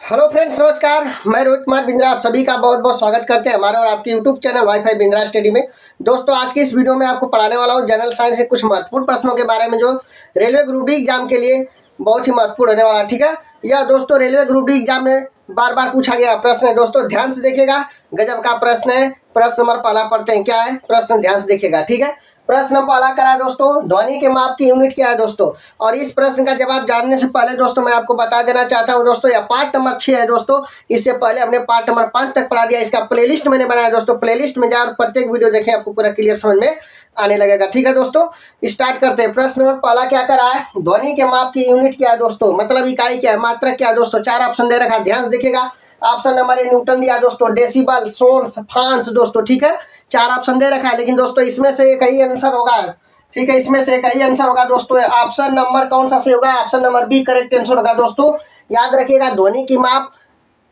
Hello friends, नमस्कार। मैं रोहित कुमार बिंद्रा आप सभी का बहुत बहुत स्वागत करते हैं हमारे और आपके YouTube channel wifi Bindra study में। दोस्तों, आज की इस वीडियो में आपको पढ़ाने वाला हूँ जनरल साइंस के कुछ महत्वपूर्ण प्रश्नों के बारे में जो रेलवे ग्रुप डी एग्जाम के लिए बहुत ही महत्वपूर्ण होने वाला है। ठीक है, यह दोस्तों रेलवे ग्रुप डी एग्जाम में बार बार पूछा गया प्रश्न है। दोस्तों ध्यान से देखिएगा, गजब का प्रश्न है। प्रश्न नंबर पहला पढ़ते हैं, क्या है प्रश्न, ध्यान से देखिएगा। ठीक है, प्रश्न नंबर पहला करा है दोस्तों, ध्वनि के माप की यूनिट क्या है दोस्तों। और इस प्रश्न का जवाब जानने से पहले दोस्तों मैं आपको बता देना चाहता हूं दोस्तों, यह पार्ट नंबर 6 है दोस्तों। इससे पहले हमने पार्ट नंबर 5 तक पढ़ा दिया। इसका प्लेलिस्ट मैंने बनाया दोस्तों, प्लेलिस्ट में जाओ और प्रत्येक वीडियो देखें, आपको पूरा क्लियर समझ में आने लगेगा। ठीक है दोस्तों, स्टार्ट करते हैं। प्रश्न नंबर पहला क्या करा है, ध्वनि के माप की यूनिट क्या है दोस्तों, मतलब इकाई क्या है, मात्रक क्या है दोस्तों। 4 ऑप्शन दे रखा है, ध्यान से देखिएगा। ऑप्शन नंबर ए न्यूटन दिया दोस्तों, डेसिबल, सोन्स, फांस दोस्तों। ठीक है, 4 ऑप्शन दे रखा है, लेकिन दोस्तों इसमें से एक ही आंसर होगा। ठीक है, इसमें से एक ही आंसर होगा दोस्तों। ऑप्शन नंबर कौन सा से होगा, option number B correct answer होगा दोस्तों। याद रखिएगा, ध्वनि की माप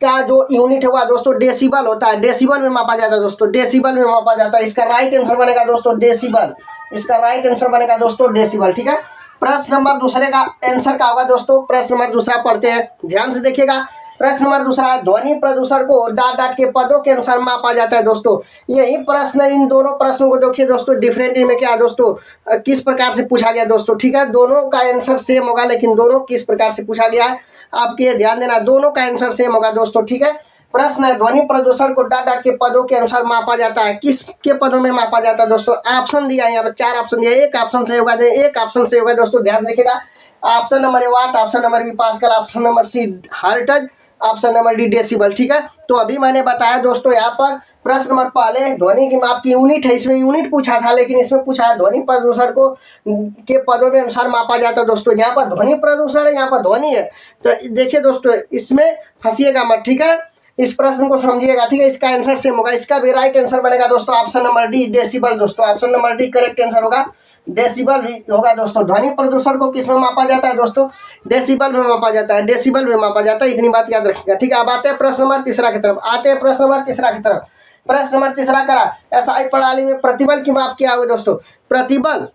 का जो यूनिट होगा दोस्तों डेसिबल होता है। डेसिबल में मापा जाता है दोस्तों, डेसिबल में मापा जाता है। इसका राइट आंसर बनेगा दोस्तों डेसिबल। इसका राइट आंसर बनेगा दोस्तों डेसिबल। ठीक है, प्रश्न नंबर दूसरे का आंसर क्या होगा दोस्तों। प्रश्न नंबर दूसरा पढ़ते हैं, ध्यान से देखिएगा। प्रश्न नंबर दूसरा, ध्वनि प्रदूषण को डाट डाट के पदों के अनुसार मापा जाता है दोस्तों। यही प्रश्न, इन दोनों प्रश्नों को देखिए दोस्तों, डिफरेंट में क्या दोस्तों किस प्रकार से पूछा गया दोस्तों। ठीक है, दोनों का आंसर सेम होगा, लेकिन दोनों किस प्रकार से पूछा गया है आपके ध्यान देना, दोनों का आंसर सेम होगा दोस्तों। ठीक है, प्रश्न है, ध्वनि प्रदूषण को डाट डाट के पदों के अनुसार मापा जाता है। किसके पदों में मापा जाता है दोस्तों। ऑप्शन दिया है यहाँ पर, 4 ऑप्शन दिया, एक ऑप्शन से होगा, एक ऑप्शन से होगा दोस्तों। ध्यान देखिएगा, option number A watt, option number B pascal, option number C hertz, option number D decibel. ठीक है, तो अभी मैंने बताया दोस्तों यहाँ पर प्रश्न नंबर पहले ध्वनि की माप की यूनिट है, इसमें यूनिट पूछा था, लेकिन इसमें पूछा है ध्वनि प्रदूषण को के पदों में अनुसार मापा जाता है दोस्तों। यहाँ पर ध्वनि प्रदूषण है, यहाँ पर ध्वनि है, तो देखिए दोस्तों इसमें फंसिएगा मत। ठीक है, इस प्रश्न को समझिएगा। ठीक है, इसका आंसर सेम होगा, इसका भी राइट आंसर बनेगा दोस्तों ऑप्शन नंबर डी डेसिबल दोस्तों। Option number D correct answer होगा, डेसिबल भी होगा दोस्तों। ध्वनि प्रदूषण को किस में मापा जाता है दोस्तों, डेसिबल में मापा जाता है, डेसिबल में मापा जाता है, इतनी बात याद रखिएगा। ठीक है, अब आते हैं प्रश्न नंबर तीसरा की तरफ, आते हैं प्रश्न नंबर तीसरा की तरफ। प्रश्न नंबर तीसरा करा, एसआई प्रणाली में प्रतिबल की माप क्या होगी दोस्तों। प्रतिबल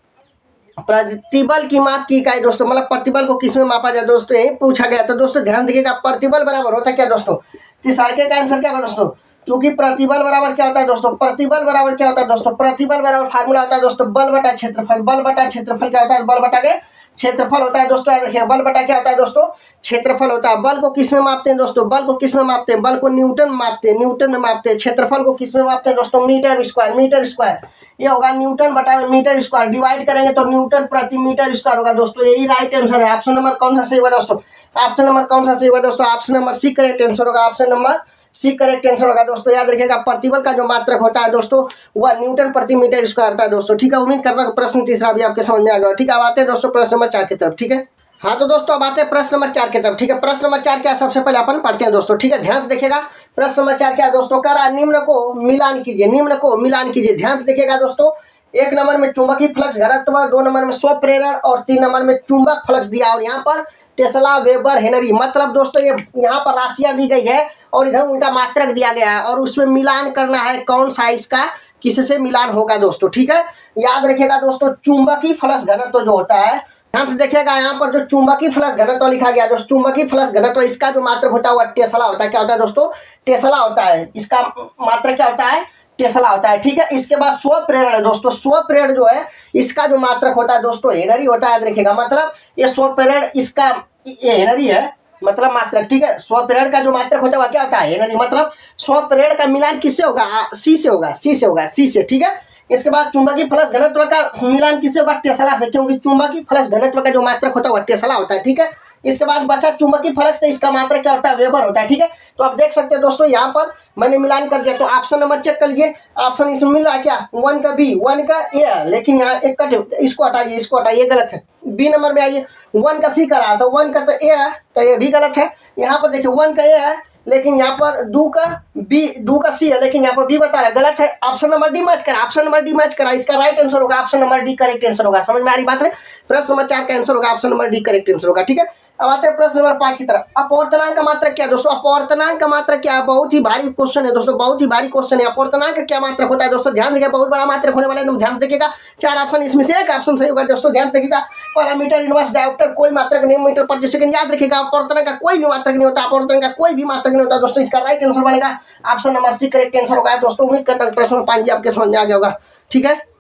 की माप की इकाई दोस्तों, मतलब प्रतिबल को किस में मापा जाए दोस्तों, यही पूछा गया। तो दोस्तों ध्यान देखिएगा, प्रतिबल बराबर होता है क्या दोस्तों, तीसरे का आंसर क्या होगा दोस्तों। क्योंकि प्रतिबल बराबर क्या होता है दोस्तों, प्रतिबल बराबर क्या होता है दोस्तों, प्रतिबल बराबर फार्मूला होता है दोस्तों बल बटा क्षेत्रफल। बल बटा क्षेत्रफल क्या होता है, बल बटा के क्षेत्रफल होता है दोस्तों। देखिए, बल बटा क्या होता है दोस्तों, क्षेत्रफल होता है। बल को किस में मापते हैं दोस्तों, बल को किस में मापते हैं, बल को न्यूटन मापते हैं, न्यूटन में मापते हैं। क्षेत्रफल को किस में मापते हैं दोस्तों, मीटर स्क्वायर, मीटर स्क्वायर। ये होगा न्यूटन बटा मीटर स्क्वायर, डिवाइड करेंगे तो न्यूटन प्रति मीटर स्क्वायर होगा दोस्तों। यही राइट आंसर है। ऑप्शन नंबर कौन सा सही होगा दोस्तों, ऑप्शन नंबर कौन सा सही होगा दोस्तों, option number C correct answer होगा, option number C correct answer होगा दोस्तों। याद रखिएगा, प्रतिबल का जो मात्रक होता है दोस्तों वह न्यूटन प्रति मीटर स्क्वायर होता है दोस्तों। ठीक है, उम्मीद करता हूं प्रश्न तीसरा भी आपके समझ में आ गया। ठीक है, अब आते हैं दोस्तों प्रश्न नंबर 4 की तरफ। ठीक है, हाँ तो दोस्तों अब आते हैं प्रश्न नंबर 4 की तरफ। ठीक है, प्रश्न नंबर 4 क्या, सबसे पहले अपन पढ़ते हैं दोस्तों। ठीक है, ध्यान से देखिएगा, प्रश्न नंबर 4 क्या दोस्तों, करा निम्न को मिलान कीजिए, निम्न को मिलान कीजिए। ध्यान से देखिएगा दोस्तों, 1 नंबर में चुंबकीय फ्लक्स घनत्व, 2 नंबर में स्वप्रेरण और 3 नंबर में चुंबक फ्लक्स दिया। और यहाँ पर टेस्ला, वेबर, हेनरी, मतलब दोस्तों ये यहाँ पर राशियां दी गई है और इधर उनका मात्रक दिया गया है और उसमें मिलान करना है कौन सा इसका किससे मिलान होगा दोस्तों। ठीक है, याद रखिएगा दोस्तों, चुंबकीय फ्लक्स घनत्व जो होता है, ध्यान से देखिएगा यहाँ पर जो चुंबकीय फ्लक्स घनत्व लिखा गया दोस्तों, चुंबकीय फ्लक्स घनत्व इसका जो मात्रक होता है वह टेस्ला होता है। क्या होता है दोस्तों, टेस्ला होता है, इसका मात्रक क्या होता है, टेस्ला होता है। ठीक है, इसके बाद स्वप्रेरण है दोस्तों, स्वप्रेरण जो है इसका जो मात्रक होता है दोस्तों हेनरी होता है। याद रखिएगा, मतलब ये स्वप्रेरण इसका हेनरी है, मतलब मात्रक। ठीक है, स्वप्रेरण का जो मात्रक होता है वह क्या होता है, हेनरी। मतलब स्वप्रेरण का मिलान किससे होगा, सी से होगा, सी से होगा, सी से। ठीक है, इसके बाद चुंबकीय फ्लक्स घनत्व का मिलान किससे होगा, टेस्ला से, क्योंकि चुंबकीय फ्लक्स घनत्व का जो मात्रक होता है वह टेस्ला होता है। ठीक है, इसके बाद बचा चुंबकीय फ्लक्स से, इसका मात्रक क्या होता है, वेबर होता है। ठीक है, तो आप देख सकते हैं दोस्तों यहाँ पर मैंने मिलान कर दिया। तो ऑप्शन नंबर चेक कर लीजिए, ऑप्शन इसमें मिल रहा है क्या, 1 का बी, 1 का ए है, लेकिन यहाँ एक कट, इसको हटाइए, इसको हटाइए, गलत है। बी नंबर में आइए, 1 का सी कर रहा था, 1 का तो ए है, तो ये भी गलत है। यहाँ पर देखिए 1 का ए है, लेकिन यहाँ पर 2 का बी, 2 का सी है, लेकिन यहाँ पर बी बता रहा है, गलत है। ऑप्शन नंबर डी मैच करा, ऑप्शन नंबर डी मैच करा, इसका राइट आंसर होगा option number D correct answer होगा। समझ में आ रही बात है, प्रश्न नंबर 4 का आंसर होगा option number D correct answer होगा। ठीक है, अब आते हैं प्रश्न नंबर 5 की तरफ। अपवर्तनांक का मात्रक क्या है दोस्तों? अपवर्तनांक का मात्रक क्या है? बहुत ही भारी क्वेश्चन है दोस्तों, बहुत ही भारी क्वेश्चन है। अपवर्तनांक का क्या मात्रक होता है दोस्तों? ध्यान देखिए, बहुत बड़ा मात्रक होने वाला है, ध्यान देखिएगा। 4 ऑप्शन, इसमें से एक ऑप्शन सही होगा दोस्तों, ध्यान देखिएगा। पहला मीटर इनवर्स डायोप्टर, कोई मात्रक नहीं, मीटर प्रति सेकंड। याद रखिएगा, अपवर्तनांक का कोई भी मात्रक नहीं होता, अपवर्तनांक का कोई भी मात्रक नहीं होता दोस्तों। इसका राइट आंसर बनेगा option number C, correct answer होगा दोस्तों। उम्मीद करता हूं प्रश्न 5 आपके समझ में आ गया होगा। ठीक है।